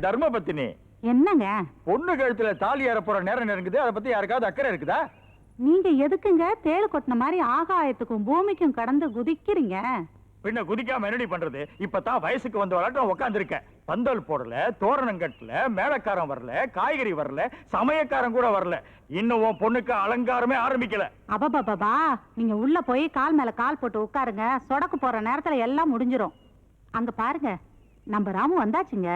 தர்மபத்தினி என்னங்க பொண்ணு கழுத்துல தாலி ஏற போற நேரம் நெருங்குது. அதை பத்தி யாருக்காவது அக்கறை இருக்குதா? நீங்க எதுக்குங்க தேளு கொட்டின மாதிரி ஆகாயத்துக்கும் பூமிக்கும் கடந்து குதிக்கிறீங்க? பின்ன குதிக்காம என்னடி பண்றது? இப்பதான் வயசுக்கு வந்து விளாட்டம் உட்காந்துருக்க. பந்தல் போடல, தோரணம் கட்டல, மேளக்காரன் வரல, காய்கறி வரல, சமயக்காரன் கூட வரல. இன்னும் உன் பொண்ணுக்கு அலங்காரமே ஆரம்பிக்கல. அப்பா நீங்க உள்ள போய் கால் மேல கால் போட்டு உட்காருங்க. சொடக்கு போற நேரத்துல எல்லாம் முடிஞ்சிரும். அங்க பாருங்க, நம்ம ராமு வந்தாச்சுங்க.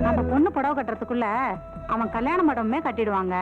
நம்ம பொண்ணு புடவை கட்டுறதுக்குள்ள அவன் கல்யாண மண்டபமே கட்டிடுவாங்க.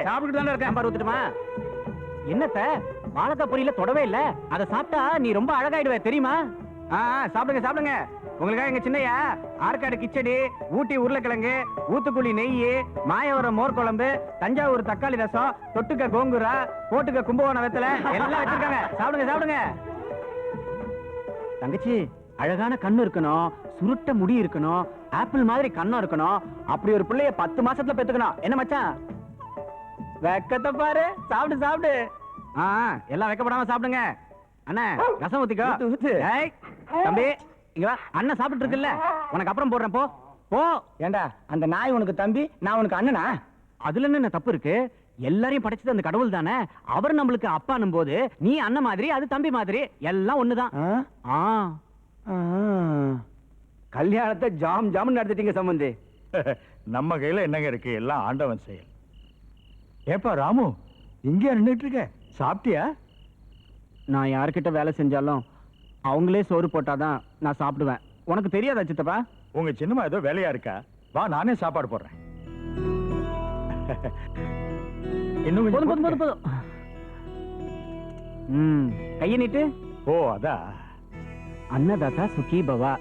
சாப்பிட்டு தானே இருக்கேன். பாரு ஊத்துட்டுமா? என்னத்த வாழைக்காய் பொரியல தொடவே இல்ல. அதை சாப்பிட்டா நீ ரொம்ப அழகாயிடுவே தெரியுமா? சாப்பிடுங்க சாப்பிடுங்க. உங்களுக்காக எங்க சின்னையா ஆற்காடு கிச்சடி, ஊட்டி உருளைக்கிழங்கு, ஊத்துக்குழி நெய், மாயவரம் மோர் குழம்பு, தஞ்சாவூர் தக்காளி ரசம், தொட்டுக்க கோங்குரா, போட்டுக்க கும்பகோணம் வெத்தலை எல்லாம் வச்சிருக்காங்க. சாப்பிடுங்க சாப்பிடுங்க. தங்கச்சி அழகான கண்ணு இருக்கணும், சுருட்ட முடி இருக்கணும், ஆப்பிள் மாதிரி கண்ணம் இருக்கணும். அப்படி ஒரு பிள்ளைய 10 மாசத்துல பெத்துக்கணும். என்ன மச்சான்? வெக்கத்தை பாரு. சாப்பிடு சாப்பிடு. எல்லாம் வெக்கப்படாம சாப்பிடுங்க. அண்ணா ரசம் ஊத்திக்கோ. தம்பி இங்க வா. அண்ணன் சாப்பிட்டு இருக்குல்ல, உனக்கு அப்புறம் போடுறேன். போ போ. ஏண்டா அந்த நாய் உனக்கு தம்பி, நான் உனக்கு அண்ணனா? அதுல என்ன தப்பு இருக்கு? எல்லாரையும் படைச்சது அந்த கடவுள் தானே. அவர் நம்மளுக்கு அப்பானும் போது நீ அண்ணன் மாதிரி, அது தம்பி மாதிரி, எல்லாம் ஒண்ணுதான். கல்யாணத்தை ஜாம் ஜாம் நடத்திட்டீங்க சம்பந்தி. நம்ம கையில என்னங்க இருக்கு? எல்லாம் ஆண்டவன் செயல். ஏப்பா ராமு, இங்கே நின்றுட்டு இருக்க, சாப்பிட்டியா? நான் யார்கிட்ட வேலை செஞ்சாலும் அவங்களே சோறு போட்டாதான் நான் சாப்பிடுவேன். உனக்கு தெரியாதா சித்தப்பா? உங்க சின்னமா ஏதோ வேலையா இருக்கா? வா நானே சாப்பாடு போடுறேன். இன்னும் போதும். கைய நீட்டு. ஓ அதா. அன்னதாத்தா சுகி பவா.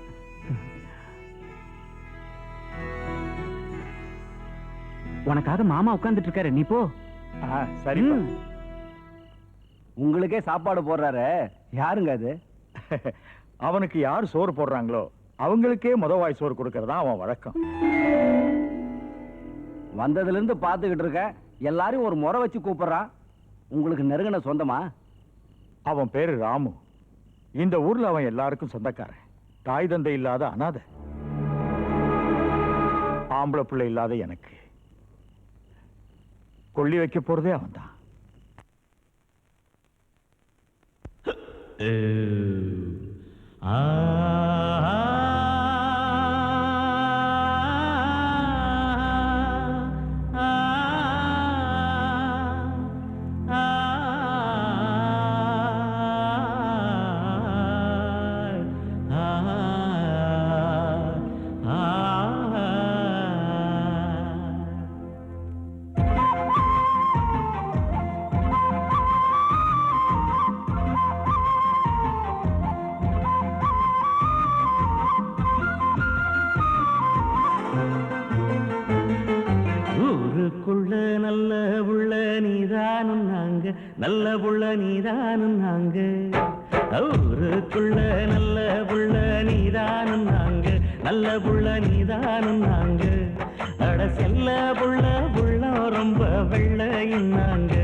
உனக்காக மாமா உட்கார்ந்துட்டு இருக்காரு, நீ போ. சரி. உங்களுக்கே சாப்பாடு போடுறாரு, யாருங்க அது? அவனுக்கு யார் சோறு போடுறாங்களோ அவங்களுக்கே முதவாய் சோறு கொடுக்கறதா அவன் வழக்கம். வந்ததுல இருந்து பாத்துக்கிட்டு இருக்க, எல்லாரும் ஒரு முறை வச்சு கூப்பிடுறான். உங்களுக்கு நெருங்கின சொந்தமா? அவன் பேரு ராமு. இந்த ஊர்ல அவன் எல்லாருக்கும் சொந்தக்காரன். தாய் தந்தை இல்லாத அனாதை. ஆம்பளை பிள்ளை இல்லாத எனக்கு கொள்ளி வைக்க போறதே அவன் தான். நல்ல உள்ள நீதானும் நாங்க, நல்ல புள்ள நீதானும் நாங்க. ஊருக்குள்ள நல்ல புள்ள நீதானும் நாங்க, நல்ல புள்ள நீதானும் நாங்க. அட செல்ல புள்ள புள்ள ரொம்ப வெள்ளையும் நாங்க.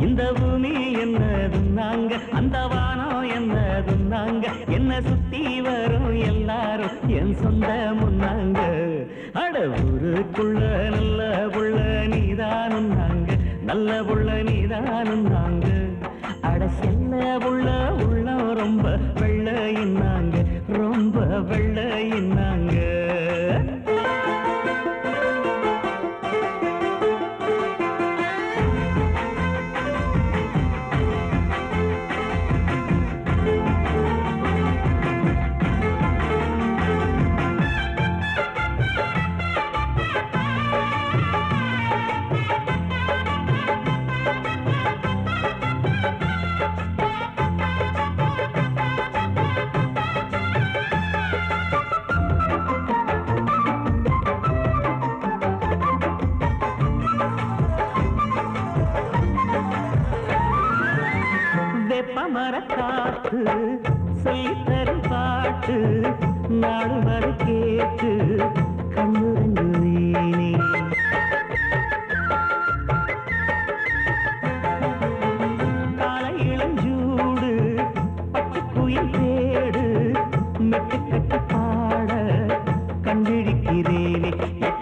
இந்த பூமி என்னதும் நாங்க, அந்த வானம் என்னதும் நாங்க. என்ன சுத்தி வரும் எல்லாரும் என் சொந்த முன்னாங்க. அட ஊருக்குள்ள நல்ல புள்ள நீதானும் நாங்க, நல்ல புள்ள நீதானும் நாங்க. அட செல்ல புள்ள உள்ள ரொம்ப வெள்ளையும் நாங்க, ரொம்ப வெள்ளையும் நாங்க.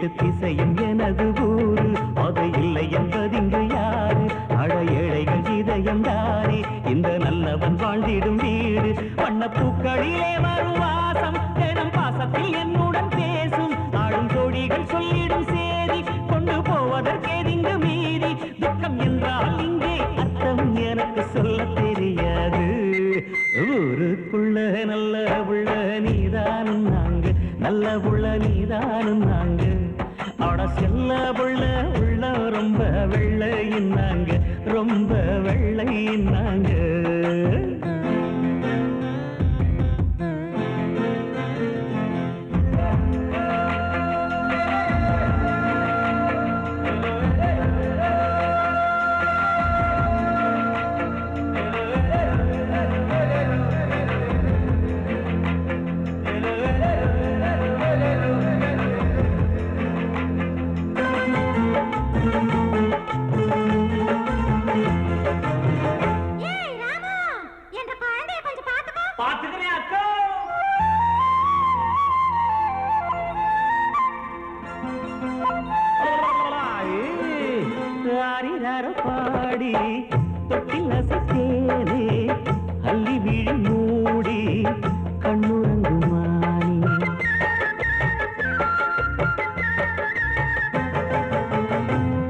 எட்டு திசையும் எனது ஊரு அது இல்லை என்பதிங்கு யாரு அட ஏழைகள் இதயம் தானே இந்த நல்லவன் வாழ்ந்திடும் வீடு வண்ண பூக்களிலே வரும் வாசம் தினம் பாசத்தில் என்னுடன் பேசும் ஆடும் ஜோடிகள் சொல்லிடும் சேதி கொண்டு போவதற்கேதிங்கு மீறி துக்கம் என்றால் இங்கே அர்த்தம் எனக்கு சொல்ல தெரியாது ஊருக்குள்ள நல்ல உள்ள நீதானும் நாங்க நல்ல புள்ள நீதானும் நாங்க அட செல்ல புள்ள உள்ள ரொம்ப வெள்ளையின்னாங்க ரொம்ப வெள்ளையின்னாங்க பாடி தொட்டில் அசைத்தேனே அள்ளி விழி மூடி கண்ணுறங்குமானி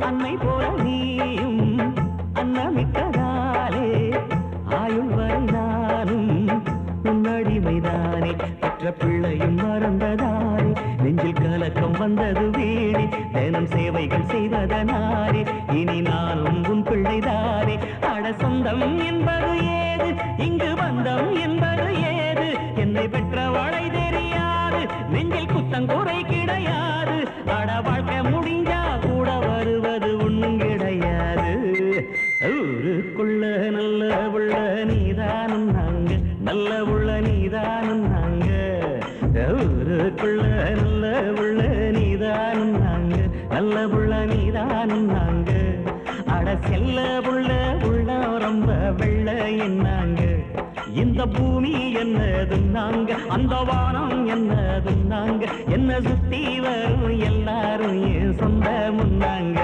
அன்னை போல நீயும் அன்னமிட்டதாலே ஆயுள் வரை நானும் உன்னடிமைதானே பெற்ற பிள்ளையும் மறந்ததானே நெஞ்சில் கலக்கம் வந்தது வீடி தினம் சேவைகள் செய்ததனாரே இனி நானும் உன் பிள்ளைதானே அட சொந்தம் என்பது ஏது இங்கு பந்தம் என்பது ஏது என்னை பெற்றவளை தெரியாது நெஞ்சில் குத்தங்குறை கிடையாது அட வாழ்க்கை முடிஞ்சா கூட வருவது ஒன்றும் கிடையாது ஊருக்குள்ள நல்ல உள்ள நீதானும் நாங்க நல்ல உள்ள நீதானும் நாங்க ஊருக்குள்ள நல்ல உள்ள நீதானும் நாங்க நல்ல புள்ள நீதானும் நாங்க அட செல்ல புள்ள உள்ள ரொம்ப வெள்ள என்னாங்க இந்த பூமி என்னதும் நாங்க அந்த வானம் என்னதும் நாங்க என்ன சுத்தி வரும் எல்லாரும் என் சொந்த முன்னாங்க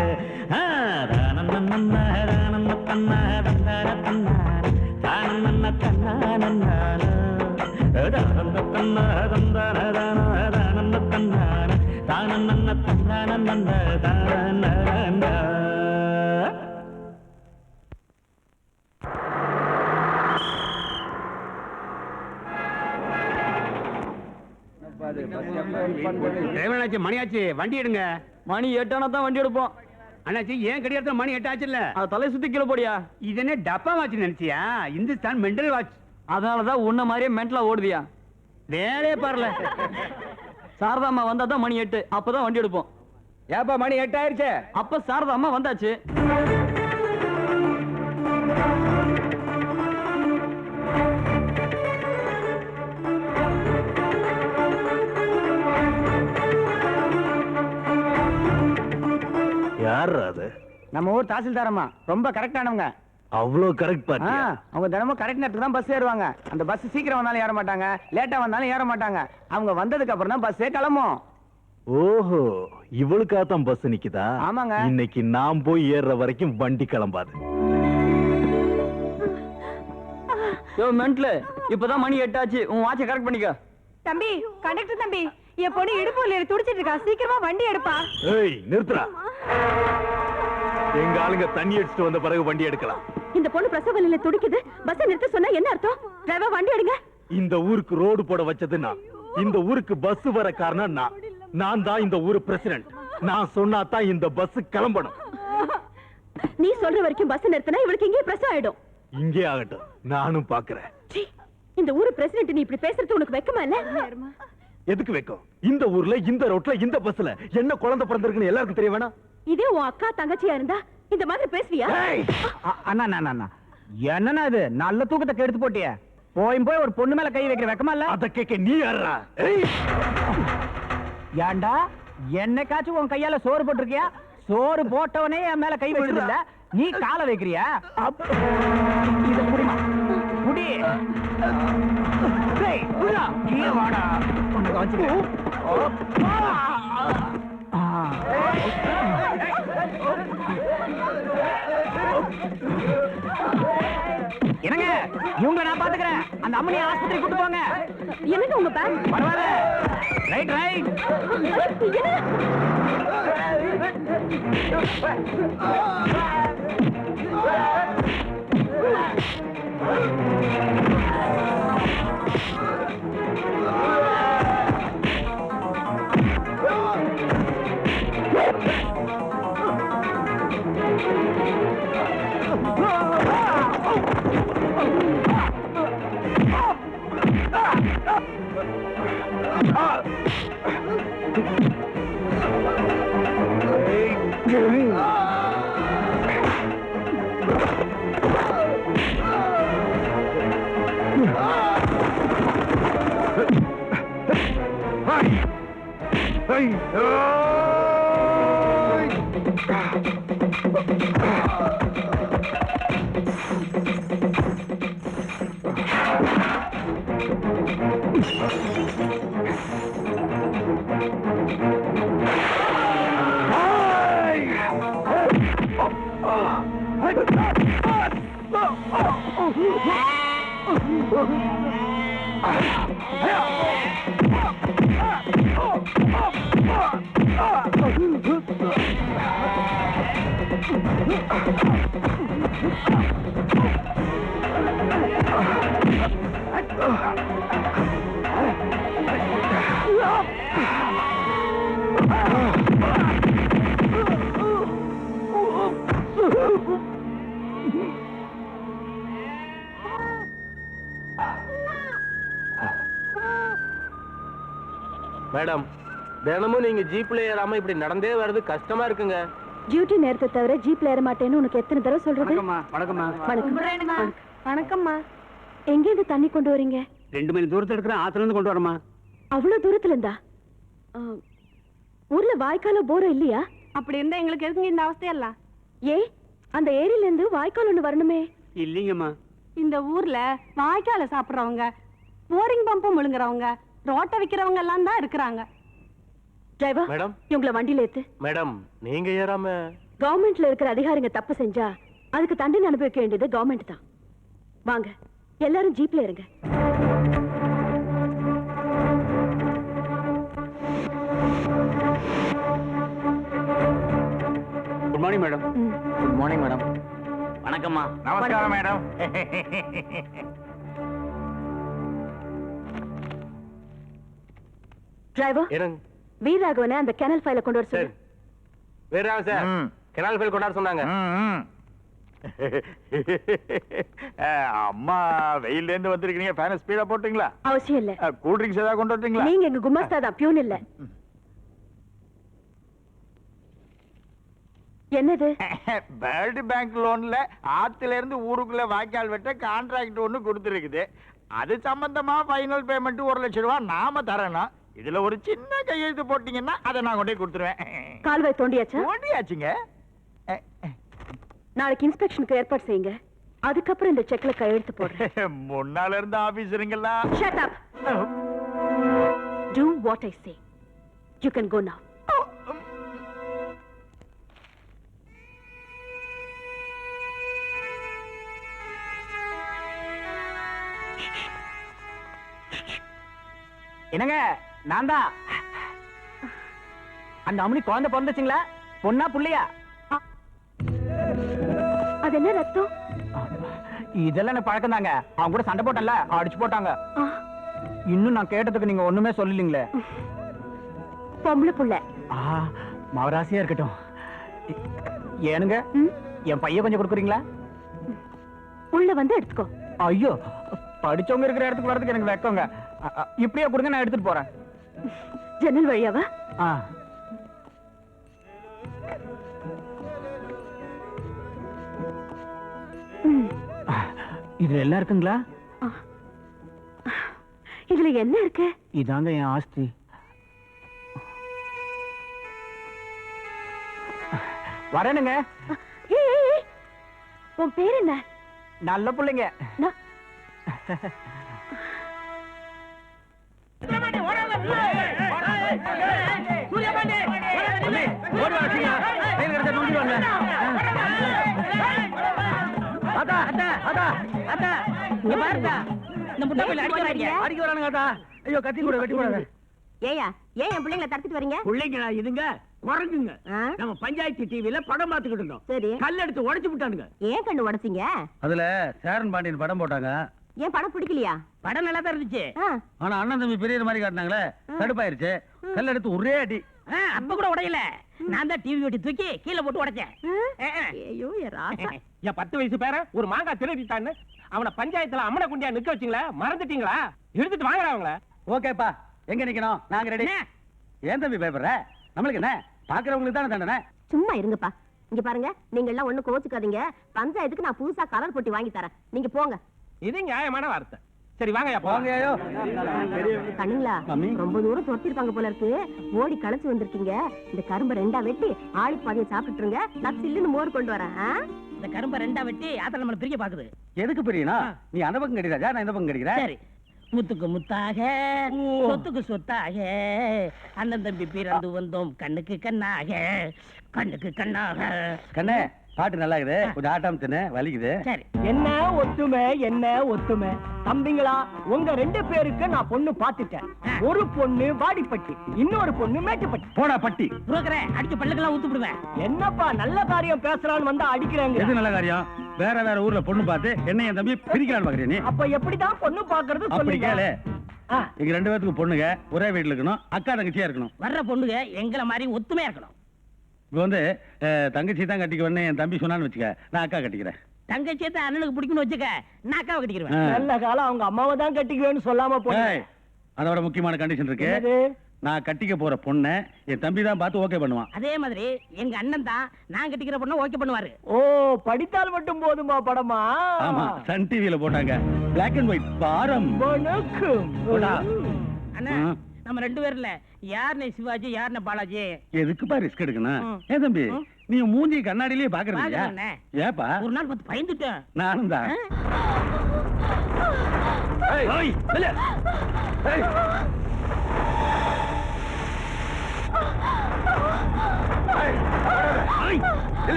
மணியாச்சு வண்டி எடுங்க. மணி 8 ஆனா தான் வண்டி எடுப்போம். அண்ணாச்சி ஏன் கடியாரத்துல மணி 8 ஆச்சுல்ல? அது தலை சுத்தி கீழே போடியா. இது என்ன டப்பா வாட்ச் நினைச்சியா? Hindustan mental watch. அதனாலதான் உன்ன மாதிரியே மென்டலா ஓடுவியா. வேலையே பாருல. சாரதாம்மா வந்தா தான் மணி 8. அப்பதான் வண்டி எடுப்போம். ஏப்பா மணி 8 ஆயிருச்சே. அப்ப சாரதாம்மா வந்தாச்சு. யார் அது? நம்ம ஊர் தாசில்தாரம்மா. ரொம்ப கரெக்டானவங்க. அவ்வளவு கரெக்ட் பாத்தியா? அவங்க தினமும் கரெக்ட் நேரத்துக்கு தான் பஸ் ஏறுவாங்க. அந்த பஸ் சீக்கிரம் வந்தாலும் ஏற மாட்டாங்க, லேட்டா வந்தாலும் ஏற மாட்டாங்க. அவங்க வந்ததுக்கு அப்புறம் தான் பஸ்ஸே கிளம்பும். ஓஹோ, இவளுக்காதான் பஸ் நிக்குதா? ஆமாங்க. இன்னைக்கு நான் போய் ஏறுற வரைக்கும் வண்டி கிளம்பாது. யோ மென்ட்ல, இப்பதான் மணி 8 ஆச்சு. உன் வாட்சை கரெக்ட் பண்ணிக்க. தம்பி, கண்டக்டர் தம்பி, என் பொண்ணு இடுப்பு வலியில துடிச்சிட்டு இருக்கா. சீக்கிரமா வண்டி எடுப்பா. ஏய் நிறுத்துடா. எங்க ஆளுங்க தண்ணி அடிச்சிட்டு வந்த பிறகு வண்டி எடுக்கலாம். இந்த பொண்ணு பிரசவ வலியில துடிக்குது. பஸ் நிறுத்த சொன்னா என்ன அர்த்தம்? டிரைவர் வண்டி எடுங்க. இந்த ஊருக்கு ரோடு போட வச்சது நான். இந்த ஊருக்கு பஸ் வர காரணம் நான் தான் இந்த ஊரு பிரசிடென்ட். நான் சொன்னா தான் இந்த பஸ் கிளம்பணும். நீ சொல்ற வரைக்கும் பஸ் நிறுத்தினா இவளுக்கு இங்கே பிரசவம் ஆயிடும். இங்கே ஆகட்டும், நானும் பாக்குறேன். இந்த ஊரு பிரசிடென்ட் நீ இப்படி பேசுறது உனக்கு வெக்கமா இல்ல? எதுக்கு வைக்கும்? இந்த ஊர்ல இந்த ரோட்ல இந்த பஸ்ல என்ன குழந்தை பிறந்திருக்குன்னு எல்லாருக்கும் தெரிய வேணாம்? இதே உன் அக்கா தங்கச்சியா இருந்தா இந்த மாதிரி பேசுவியா? அண்ணா என்னன்னா இது? நல்ல தூக்கத்தை கெடுத்து போட்டிய. போய் ஒரு பொண்ணு மேல கை வைக்கிற வெக்கமா இல்ல? அத கேட்க நீ யாரா? ஏண்டா என்னைக்காச்சும் உன் கையால சோறு போட்டிருக்கியா? சோறு போட்டவனே என் மேல கை வைக்கிறது இல்ல, நீ கால வைக்கிறியா? இத புடிமா புடி. டேய் புடா, கீழ வாடா. உன்னை கவனிச்சுக்க. இவங்க நான் பாத்துக்கிறேன். அந்த அம்மனி ஆஸ்பத்திரி கூட்டு போங்க. என்னங்க உங்க பேக்? பரவாயில்ல. Right right. மேடம், தினமும் நீங்க ஜீப்ல ஏறாம இப்படி நடந்தே வர்றது கஷ்டமா இருக்குங்க. டியூட்டி நேரத்தை தவிர ஜீப்ல ஏற மாட்டேன்னு உனக்கு எத்தனை தடவை சொல்றது? வணக்கம்மா. வணக்கம்மா. எங்க இருந்து தண்ணி கொண்டு வரீங்க? 2 மைல் தூரத்துல இருக்கிற ஆத்துல இருந்து கொண்டு வரமா? அவ்வளவு தூரத்துல இருந்தா? ஊர்ல வாய்க்கால போற இல்லையா? அப்படி இருந்தா எங்களுக்கு எதுங்க இந்த அவஸ்தையெல்லாம்? ஏ, அந்த ஏரியில இருந்து வாய்க்கால் ஒண்ணு வரணுமே. இல்லைங்கம்மா. இந்த ஊர்ல வாய்க்கால சாப்பிடுறவங்க, போரிங் பம்பு முழுங்குறவங்க, ரோட்டை விக்கிறவங்க எல்லாம் தான் இருக்கிறாங்க. டிரைவர், மேடம், இவங்கள வண்டியில ஏத்து. மேடம் நீங்க ஏறாம கவர்மெண்ட்ல இருக்கிற அதிகாரிங்க தப்பு செஞ்சா அதுக்கு தண்டனை அனுபவிக்க வேண்டியது கவர்மெண்ட் தான். வாங்க, எல்லாரும் ஜீப்ல இருங்க. Good morning madam. Good morning madam. வணக்கம்மா. நமஸ்காரம் மேடம். டிரைவர், ஏறுங்க. வீராகவனை அந்த கேனல் ஃபைல கொண்டு வர சரி. சொல்லு. வேற சார், கெனால் ஃபைல் கொண்டாட சொன்னாங்க. அம்மா வெயில்ல இருந்து வந்திருக்கீங்க, ஃபேன் ஸ்பீடா போட்டீங்களா? அவசியம் இல்ல. கூல் ட்ரிங்க்ஸ் ஏதாவது கொண்டு வரீங்களா? நீங்க எங்க குமாஸ்தா தான், பியூன் இல்ல. என்னது? வேர்ல்டு பேங்க் லோன்ல ஆத்துல இருந்து ஊருக்குள்ள வாய்க்கால் வெட்ட கான்ட்ராக்ட் ஒண்ணு கொடுத்துருக்குது. அது சம்பந்தமா ஃபைனல் பேமெண்ட் 1 லட்சம் ரூபாய் நாம தரணும். இதுல ஒரு சின்ன கையெழுத்து போட்டீங்கன்னா அதை நான் கொண்டே கொடுத்துருவேன். கால்வாய் தோண்டியாச்சா? தோண்டியாச்சுங்க. நாளைக்கு இன்ஸ்பெக்ஷனுக்கு ஏற்பாடு செய்யுங்க. அதுக்கப்புறம் இந்த செக்ல கையெழுத்து போடுறேன். முன்னால இருந்த ஆபீசருங்களா? Shut up. Do what I say. You can go now. என்னங்க, நான் தான். அந்த அம்மனி குழந்தை பிறந்துச்சுங்களா? பொண்ணா புள்ளையா? அது என்ன ரத்தம்? இதெல்லாம் எனக்கு பழக்கம் தாங்க. அவங்க கூட சண்டை போட்டேன்ல, அடிச்சு போட்டாங்க. இன்னும் நான் கேட்டதுக்கு நீங்க ஒண்ணுமே சொல்லலீங்களே. பொம்பளை புள்ள. மவராசியா இருக்கட்டும். ஏனுங்க, என் பையன் கொஞ்சம் கொடுக்குறீங்களா? உள்ள வந்து எடுத்துக்கோ. ஐயோ, படிச்சவங்க இருக்கிற இடத்துக்கு வரதுக்கு எனக்கு வெக்கங்க. இப்படியே கொடுங்க, நான் எடுத்துட்டு போறேன். ஜன்னல் வழியாவா? இது எல்லாம் இருக்குங்களா? இதுல என்ன இருக்கு? இதாங்க என் ஆஸ்தி. வரணுங்க. உன் பேர் என்ன? நல்ல பிள்ளைங்க. இங்க பாருடா இந்த முட்டை பையில அடிக்க வரானுங்கடா ஐயோ கத்தி கூட வெட்டி போடாத ஏயா ஏன் என் பிள்ளைங்களை தடுத்துட்டு வரீங்க பிள்ளைங்களா இதுங்க குரங்குங்க ஆ? நம்ம பஞ்சாயத்து டிவில படம் பார்த்துக்கிட்டு இருந்தோம் சரி கல் எடுத்து உடைச்சு விட்டானுங்க ஏன் கண்ணு உடைச்சீங்க அதுல சேரன் பாண்டியன் படம் போட்டாங்க ஏன் படம் பிடிக்கலையா படம் நல்லா தான் இருந்துச்சு ஆ, ஆனா அண்ணன் தம்பி பெரிய மாதிரி காட்டினாங்களே கடுப்பாயிருச்சு கல் எடுத்து ஒரே அடி அப்ப கூட உடையல நான் தான் டிவி வெட்டி தூக்கி கீழே போட்டு உடைச்சேன் ஐயோ என் ராசா என் 10 வயசு பேர ஒரு மாங்காய் திருடிட்டான்னு அவனை பஞ்சாயத்துல அம்மனை குண்டியா நிக்க வச்சீங்களா மறந்துட்டீங்களா எடுத்துட்டு வாங்கடா அவங்கள. ஓகேப்பா எங்க நிக்கணும் நாங்க ரெடி ஏன் தம்பி பயப்படுற நம்மளுக்கு என்ன பாக்குறவங்களுக்கு தானே தண்டனை சும்மா இருங்கப்பா இங்க பாருங்க நீங்க எல்லாம் ஒண்ணு கோச்சுக்காதீங்க பஞ்சாயத்துக்கு நான் புதுசா கலர் பொட்டி வாங்கி தரேன் நீங்க போங்க இது நியாயமான வார்த்தை. சரி வாங்கயா போங்க ஐயோ கண்ணுங்களா ரொம்ப தூரம் தொட்டிருப்பாங்க போல இருக்கு ஓடி களைச்சு வந்திருக்கீங்க இந்த கரும்பை 2ஆ வெட்டி ஆளுக்கு பாதியை சாப்பிட்டுருங்க நான் சில்லுன்னு மோர் கொண்டு வரேன் ஆ? இந்த கரும்பை 2ஆ வெட்டி ஆத்தல நம்மள பிரிக்க பாக்குது எதுக்கு பிரியனா நீ அந்த பக்கம் கடிராஜா நான் இந்த பக்கம் கடிக்கிறேன் சரி முத்துக்கு முத்தாக சொத்துக்கு சொத்தாக அண்ணன் தம்பி பிறந்து வந்தோம் கண்ணுக்கு கண்ணாக கண்ணுக்கு கண்ணாக கண்ணே பாட்டு நல்லா இருக்குது கொஞ்சம் ஆட்டம் தின்னு வலிக்குது சரி என்ன ஒத்துமை தம்பிங்களா உங்க 2 பேருக்கு நான் பொண்ணு பாத்துட்டேன் ஒரு பொண்ணு வாடிப்பட்டி இன்னொரு பொண்ணு மேட்டுப்பட்டி போடா பட்டி புரோக்கரே அடிச்சு பல்லுக்கெல்லாம் ஊத்து விடுவேன் என்னப்பா நல்ல காரியம் பேசுறான்னு வந்து அடிக்கிறாங்க எது நல்ல காரியம் வேற ஊர்ல பொண்ணு பார்த்து என்ன என் தம்பி பிரிக்கலான்னு பாக்குறியா நீ அப்ப எப்படிதான் பொண்ணு பாக்குறது அப்படி சொல்லுங்க கேளு ஆ. எங்க 2 பேத்துக்கு பொண்ணுங்க ஒரே வீட்டுல இருக்கணும் அக்கா தங்கச்சியா இருக்கணும் வர்ற பொண்ணுங்க எங்களை மாதிரி ஒத்துமையா இருக்கணும் இப்ப வந்து தங்கச்சி தான் கட்டிக்குவேன்னு என் தம்பி சொன்னான்னு வச்சுக்க நான் அக்கா கட்டிக்கிறேன் தங்கச்சியத்தை அண்ணனுக்கு பிடிக்கும்னு வச்சுக்க நான் அக்காவை கட்டிக்கிறேன் நல்ல காலம் அவங்க அம்மாவை தான் கட்டிக்குவேன்னு சொல்லாம போய் ஏய், அதோட முக்கியமான கண்டிஷன் இருக்கு நான் கட்டிக்க போற பொண்ணை என் தம்பி தான் பார்த்து ஓகே பண்ணுவான் அதே மாதிரி எங்க அண்ணன் தான் நான் கட்டிக்கிற பொண்ணை ஓகே பண்ணுவாரு ஓ படித்தால் மட்டும் போதுமா படமா ஆமா சன் டிவில போட்டாங்க பிளாக் அண்ட் ஒயிட் பாரம் வணக்கம் போடா. அண்ணா ஆ. நம்ம 2 பேர்ல யாருன்னு சிவாஜி யாருன்னு பாலாஜி எதுக்குப்பா ரிஸ்க் எடுக்கணும் ம். ஏன் தம்பி நீ மூஞ்சி கண்ணாடியிலேயே பாக்குறது இல்லையா பாக்குறேண்ணே. ஏப்பா ஒரு நாள் பார்த்து பயந்துட்டேன் நானும் தான்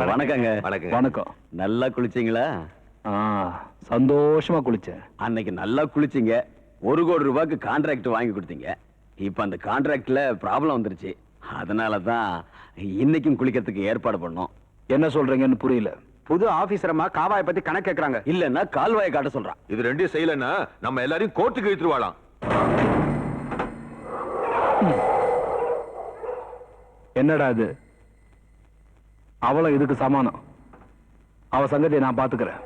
வணக்கங்க வணக்கம். நல்லா குளிச்சீங்களா சந்தோஷமா குளிச்சேன். அன்னைக்கு நல்லா குளிச்சீங்க 1 கோடி ரூபாய்க்கு கான்ட்ராக்ட் வாங்கி கொடுத்தீங்க இப்ப அந்த கான்ட்ராக்ட்ல ப்ராப்ளம் வந்துருச்சு அதனாலதான் இன்னைக்கும் குளிக்கிறதுக்கு ஏற்பாடு பண்ணோம் என்ன சொல்றீங்கன்னு புரியல. புது ஆபீசரமா காவாயை பத்தி கணக்கு கேக்குறாங்க. இல்லன்னா கால்வாயை காட்ட சொல்றான் இது 2 செய்யலன்னா நம்ம எல்லாரையும் கோர்ட்டுக்கு இழுத்துருவாளாம். என்னடா இது? அவளும் இதுக்கு சமானம். அவ சங்கதியை நான் பாத்துக்கிறேன்.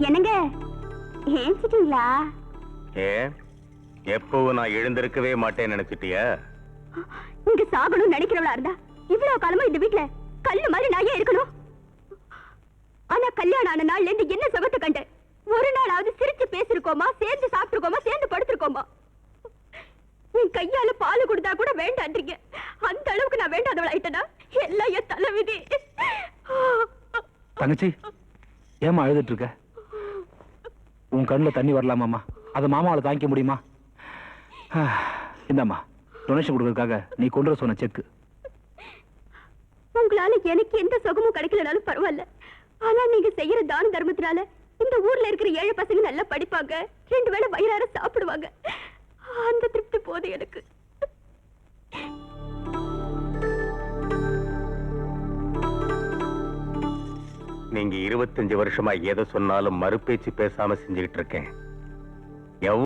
என்னங்க ஏஞ்சிட்டீங்களா எப்பவும் நான் எழுந்திருக்கவே மாட்டேன்னு நினைச்சிட்டியா? நீங்க சாகணும் நினைக்கிறவளா இருந்தா இவ்வளவு காலமா இந்த வீட்டுல கல்லு மாதிரி நான் ஏன் இருக்கணும்? ஆனா கல்யாணம் ஆன நாள்ல இருந்து என்ன சுகத்தை கண்டு ஒரு நாளாவது சிரிச்சு பேசிருக்கோமா, சேர்ந்து சாப்பிட்டுருக்கோமா, சேர்ந்து படுத்திருக்கோமா? என் கையால பால் கொடுத்தா கூட வேண்டான்றீங்க. அந்த அளவுக்கு நான் வேண்டாதவள் ஆயிட்டனா? எல்லாம் என் தலைவிதி. தங்கச்சி ஏமா அழுதுட்டு இருக்க? உன் கண்ணுல தண்ணி வரலாமாமா? அதை மாமாவால தாங்கிக்க முடியுமா? இந்தாம்மா டொனேஷன் கொடுக்கறதுக்காக நீ கொண்டு வர சொன்ன செக். உங்களால எனக்கு எந்த சுகமும் கிடைக்கலனாலும் பரவாயில்ல. ஆனா நீங்க செய்யற தான தர்மத்தினால இந்த ஊர்ல இருக்கிற ஏழை பசங்க நல்லா படிப்பாங்க, 2 வேளை வயிறார சாப்பிடுவாங்க. அந்த திருப்தி போதும் எனக்கு. நீங்க 25 வருஷமா எதை சொன்னாலும் மறுபேச்சு பேசாம செஞ்சுக்கிட்டு இருக்கேன்.